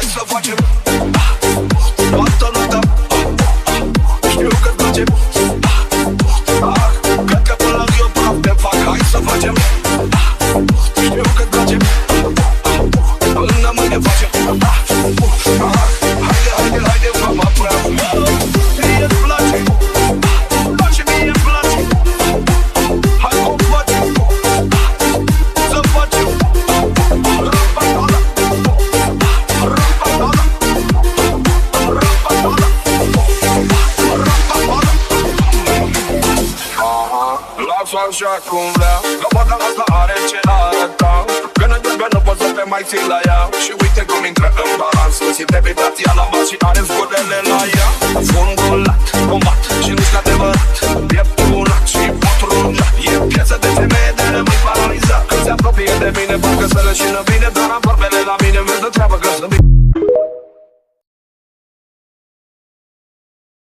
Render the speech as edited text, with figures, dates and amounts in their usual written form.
hai să facem toată noaptea. Știu că-ți place, cred că până la zi o praf te fac. Hai să facem, știu că-ți place, până mâine facem. Haide, haide, haide, mama praf. Mie-ți place, și mie-mi place. Hai cum facem, să facem răpătoala, răpătoala, răpătoala, răpătoala. Lasă așa cum vrea, că fata asta are ce arăta. Când întrebe nu poți să te mai ții la ea. Și uite cum intră în balans. Simte vibrația la mas și are zgodele la ea. Fungulat, bombat și nu-și adevărat. Pieptunat și potrunjat. E piesă de femeie de rămâi paralizat. Când se apropie de mine, parcă se leșină.